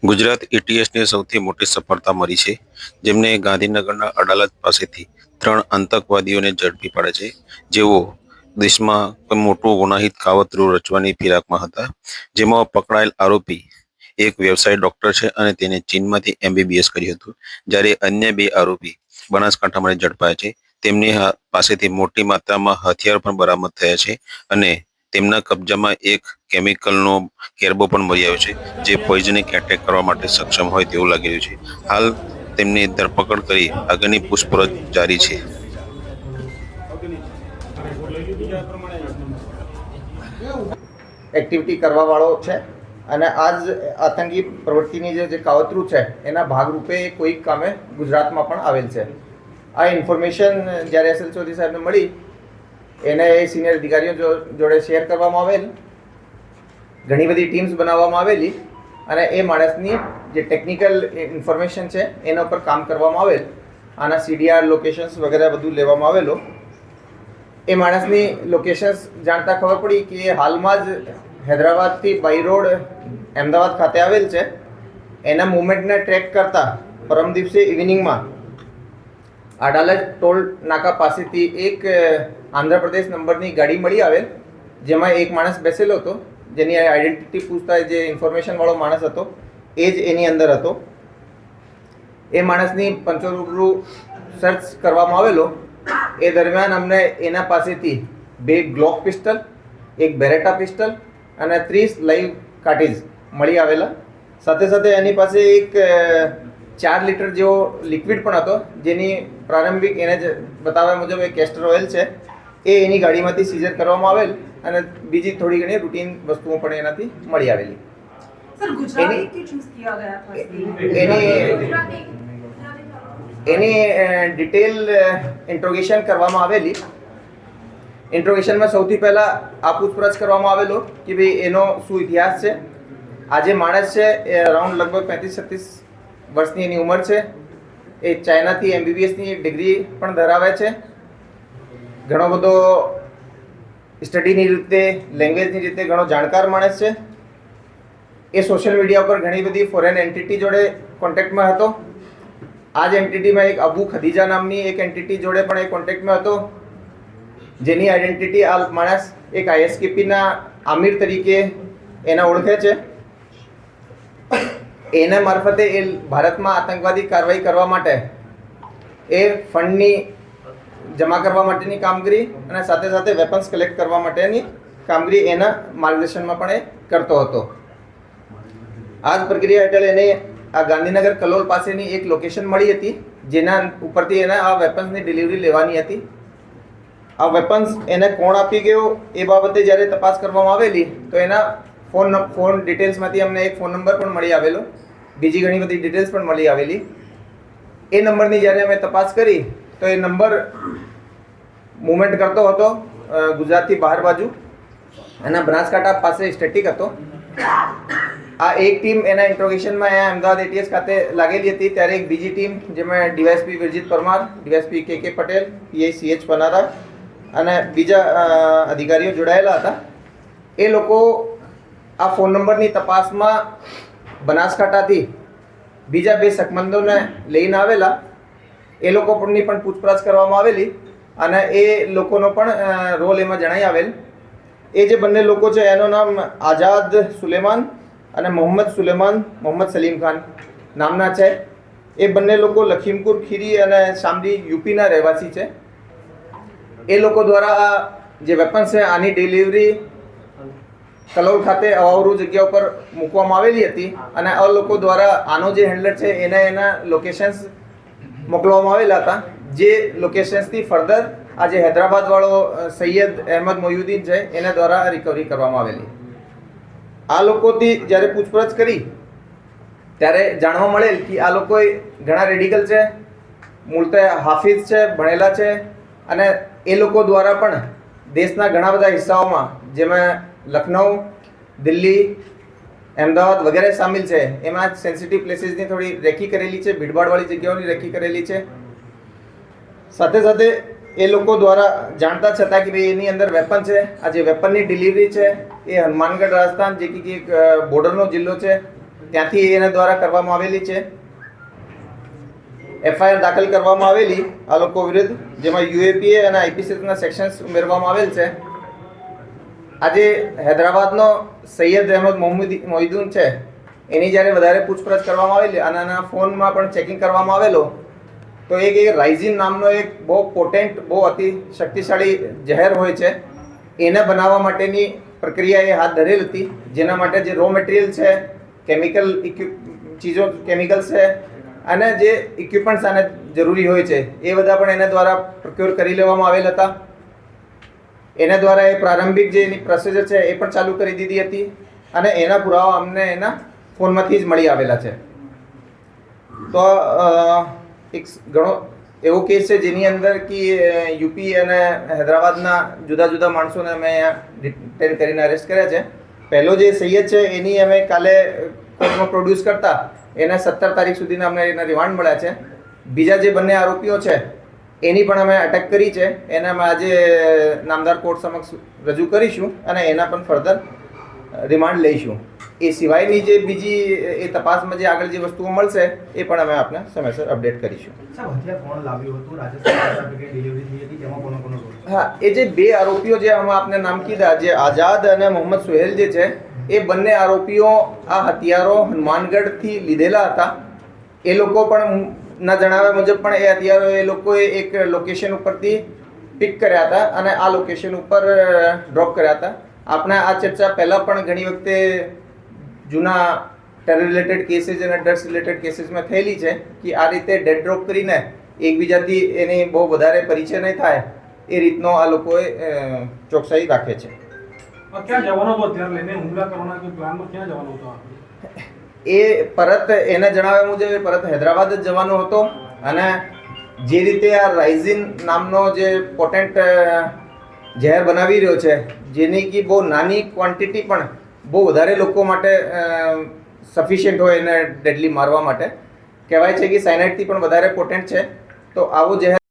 ગુજરાત એટીએસને સૌથી મોટી સફળતા મળી છે, જેમને ગાંધીનગરના અડાલજ પાસેથી 3 આતંકવાદીઓને ઝડપી પાડ્યા છે, જેઓ દેશમાં કોઈ મોટું ગુનાહિત કાવતરું રચવાની ફિરાકમાં હતા. જેમાં પકડાયેલ આરોપી એક વ્યવસાય ડોક્ટર છે અને તેને ચીનમાંથી MBBS કર્યું હતું, જ્યારે અન્ય 2 આરોપી બનાસકાંઠામાં ઝડપાયા છે. તેમની પાસેથી મોટી માત્રામાં હથિયાર પણ બરામદ થયા છે અને તેમના કબજામાં એક કેમિકલનો કેરબો પણ મળી આવ્યો છે, જે પોઈઝનિક એટેક કરવા માટે સક્ષમ હોય તેવું લાગી રહ્યું છે. હાલ તેમની ધરપકડ કરી આગળની પૂછપરછ જારી છે. એક્ટિવિટી કરવા વાળો છે અને આજ આતંકી પ્રવૃત્તિની જે કાવતરું છે એના ભાગરૂપે કોઈક કામે ગુજરાતમાં પણ આવેલ છે. આ ઇન્ફોર્મેશન જ્યારે એસએલ ચૌધરી સાહેબને મળી એને સિનિયર અધિકારીઓ જોડે શેર કરવામાં આવેલ. ઘણી બધી ટીમ્સ બનાવવામાં આવેલી અને એ માણસની જે ટેકનિકલ ઇન્ફોર્મેશન છે એના ઉપર કામ કરવામાં આવેલ. આના CDR લોકેશન્સ વગેરે બધું લેવામાં આવેલો. એ માણસની લોકેશન્સ જાણતા ખબર પડી કે હાલમાં જ હૈદરાબાદથી બાય રોડ અમદાવાદ ખાતે આવેલ છે. એના મુવમેન્ટને ટ્રેક કરતા પરમ દિવસે ઇવનિંગમાં અડાલજ ટોલ નાકા પાસેથી એક આંધ્રપ્રદેશ નંબરની ગાડી મળી આવેલ, જેમાં એક માણસ બેસેલો હતો, જેની આઈડેન્ટિટી પૂછતા જે ઇન્ફોર્મેશનવાળો માણસ હતો એ જ એની અંદર હતો. એ માણસની પંચોરૂબરૂ સર્ચ કરવામાં આવેલો. એ દરમિયાન અમને એના પાસેથી 2 ગ્લોક પિસ્ટલ, એક બેરેટા પિસ્ટલ અને 30 લાઈવ કાર્ટ્રીજ મળી આવેલા. સાથે સાથે એની પાસે એક 4 લીટર જેવો લિક્વિડ પણ હતો, જેની પ્રારંભિક એને જ બતાવ્યા મુજબ એ કેસ્ટર ઓઇલ છે. એ એની ગાડીમાંથી સીઝર કરવામાં આવેલ અને બીજી થોડી ઘણી રૂટીન વસ્તુઓ પણ એનાથી મળી આવેલી. એની ડિટેલ ઇન્ટ્રોગેશન કરવામાં આવેલી. ઇન્ટ્રોગેશનમાં સૌથી પહેલાં આ પૂછપરછ કરવામાં આવેલો કે ભાઈ એનો શું ઇતિહાસ છે. આ જે માણસ છે એ અરાઉન્ડ લગભગ 35-36 વર્ષની એની ઉંમર છે. એ ચાઇનાથી MBBSની ડિગ્રી પણ ધરાવે છે. ઘણો બધો સ્ટડીની રીતે, લેંગ્વેજની રીતે ઘણો જાણકાર માણસ છે. એ સોશિયલ મીડિયા ઉપર ઘણી બધી ફોરેન એન્ટિટી જોડે કોન્ટેક્ટમાં હતો. આ જ એન્ટિટીમાં એક અબુ ખદીજા નામની એક એન્ટિટી જોડે પણ એ કોન્ટેક્ટમાં હતો, જેની આઈડેન્ટિટી આ માણસ એક ISKPના આમિર તરીકે એને ઓળખે છે. એના મારફતે એ ભારતમાં આતંકવાદી કાર્યવાહી કરવા માટે એ ફંડની જમા કરવા માટેની કામગીરી અને સાથે સાથે વેપન્સ કલેક્ટ કરવા માટેની કામગીરી એના માર્ગદર્શનમાં પણ એ કરતો હતો. આ જ પ્રક્રિયા હેઠળ એને આ ગાંધીનગર કલોલ પાસેની એક લોકેશન મળી હતી, જેના ઉપરથી એને આ વેપન્સની ડિલિવરી લેવાની હતી. આ વેપન્સ એને કોણ આપી ગયો એ બાબતે જ્યારે તપાસ કરવામાં આવેલી તો એના ફોન ડિટેલ્સમાંથી અમને એક ફોન નંબર પણ મળી આવેલો, બીજી ઘણી બધી ડિટેલ્સ પણ મળી આવેલી. એ નંબરની જ્યારે અમે તપાસ કરી તો એ નંબર મૂવમેન્ટ કરતો હતો ગુજરાતથી બહાર બાજુ અને બનાસકાંઠા પાસે સ્ટેટિક હતો. આ એક ટીમ એના ઇન્ટ્રોગેશનમાં અહીંયા અમદાવાદ ATS ખાતે લાગેલી હતી, ત્યારે એક બીજી ટીમ જેમાં DYSP Virjit Parmar, DYSP KK Patel, PI CH પનારા અને બીજા અધિકારીઓ જોડાયેલા હતા. એ લોકો આ ફોન નંબરની તપાસમાં બનાસકાંઠાથી બીજા 2 શકમંદોને લઈને આવેલા. એ લોકો પરની પણ પૂછપરછ કરવામાં આવેલી અને એ લોકોનો પણ રોલ એમાં જણાઈ આવેલ. એ જે બંને લોકો છે એનું નામ આઝાદ સુલેમાન અને મોહમ્મદ સલીમ ખાન નામના છે. એ બંને લોકો લખીમપુર ખીરી અને શામલી UPના રહેવાસી છે. એ લોકો દ્વારા આ જે વેપન્સ છે આની ડિલિવરી કલોલ ખાતે અવાવરૂ જગ્યા ઉપર મૂકવામાં આવેલી હતી અને આ લોકો દ્વારા આનો જે હેન્ડલર છે એના લોકેશન્સ મોકલવામાં આવેલા હતા, જે લોકેશન્સથી ફર્ધર આ જે હૈદરાબાદવાળો સૈયદ અહેમદ મોયુદ્દીન છે એના દ્વારા રિકવરી કરવામાં આવેલી. આ લોકોથી જ્યારે પૂછપરછ કરી ત્યારે જાણવા મળેલ કે આ લોકો ઘણા રેડિકલ છે, મૂળતે હાફિઝ છે, ભણેલા છે અને એ લોકો દ્વારા પણ દેશના ઘણા બધા હિસ્સાઓમાં જેમાં લખનઉ, દિલ્હી, અમદાવાદ વગેરે સામેલ છે, એમાં સેન્સિટિવ પ્લેસીસની થોડી રેકી કરેલી છે, ભીડભાડવાળી જગ્યાઓની રેકી કરેલી છે. સાથે સાથે એ લોકો દ્વારા જાણતા છતાં કે ભાઈ એની અંદર વેપન છે, આ જે વેપનની ડિલિવરી છે એ હનુમાનગઢ રાજસ્થાન જે કે એક બોર્ડરનો જિલ્લો છે ત્યાંથી એના દ્વારા કરવામાં આવેલી છે. FIR દાખલ કરવામાં આવેલી આ લોકો વિરુદ્ધ, જેમાં UAPA અને IPC ના સેક્શન્સ ઉમેરવામાં આવેલ છે. આજે હૈદરાબાદનો સૈયદ અહેમદ મોહિદ્દીન છે, એની જ્યારે વધારે પૂછપરછ કરવામાં આવેલી અને એના ફોનમાં પણ ચેકિંગ કરવામાં આવેલો, તો એક રાઇઝિન નામનો એક બહુ પોટેન્ટ, બહુ અતિ શક્તિશાળી ઝેર હોય છે, એને બનાવવા માટેની પ્રક્રિયા એ હાથ ધરેલ હતી. જેના માટે જે રો મટીરિયલ છે, કેમિકલ્સ છે અને જે ઇક્વિપમેન્ટ્સ આને જરૂરી હોય છે, એ બધા પણ એના દ્વારા પ્રોક્યોર કરી લેવામાં આવેલ હતા. એના દ્વારા એ પ્રારંભિક જે એની પ્રોસિજર છે એ પણ ચાલુ કરી દીધી હતી અને એના પુરાવા અમને એના ફોનમાંથી જ મળી આવેલા છે. તો એક ઘણો એવો કેસ છે જેની અંદર કે યુપી અને હૈદરાબાદના જુદા જુદા માણસોને અમે અહીંયા ડિટેન કરીને અરેસ્ટ કર્યા છે. પહેલો જે સૈયદ છે એની અમે કાલે કોર્ટમાં પ્રોડ્યુસ કરતા એને 17 તારીખ સુધીના અમને એના રિમાન્ડ મળ્યા છે. બીજા જે બંને આરોપીઓ છે એની પણ અમે અટક કરી છે. એને અમે આજે નામદાર કોર્ટ સમક્ષ રજૂ કરીશું અને એના પણ ફર્ધર રિમાન્ડ લઈશું. એ સિવાયની જે બીજી એ તપાસમાં જે આગળ જે વસ્તુઓ મળશે એ પણ અમે આપને સમયસર અપડેટ કરીશું. હા, એ જે બે આરોપીઓ જે અમે આપને નામ કીધા, જે આઝાદ અને મોહમ્મદ સુહેલ જે છે, એ બંને આરોપીઓ આ હથિયારો હનુમાનગઢથી લીધેલા હતા. એ લોકો પણ ના જણાવ્યા મુજબ પણ એ હથિયારો એ લોકોએ એક લોકેશન ઉપરથી પિક કર્યા હતા અને આ લોકેશન ઉપર ડ્રોપ કર્યા હતા. આપણે આ ચર્ચા પહેલાં પણ ઘણી વખતે જૂના ટેરર રિલેટેડ કેસીસ અને ડ્રગ્સ રિલેટેડ કેસીસમાં થયેલી છે કે આ રીતે ડેડ ડ્રોપ કરીને એકબીજાથી એની બહુ વધારે પરિચય નહીં થાય એ રીતનો આ લોકોએ ચોકસાઈ રાખે છે. ક્યાં જવાનો હતો અત્યારે લઈને હુમલા કરવાના કે પ્લાનમાં ક્યાં જવાનો હતો? એ પરત એના જણાવ્યા મુજબ એ પરત હૈદરાબાદ જ જવાનો હતો અને જે રીતે આ રાઇઝિન નામનો જે પોટેન્ટ ઝેર બનાવી રહ્યો છે, જેની કે બહુ નાની ક્વોન્ટિટી પણ બહુ વધારે લોકો માટે સફિશિયન્ટ હોય એને ડેડલી મારવા માટે, કહેવાય છે કે સાયનાઇડથી પણ વધારે પોટેન્ટ છે. તો આવો ઝેર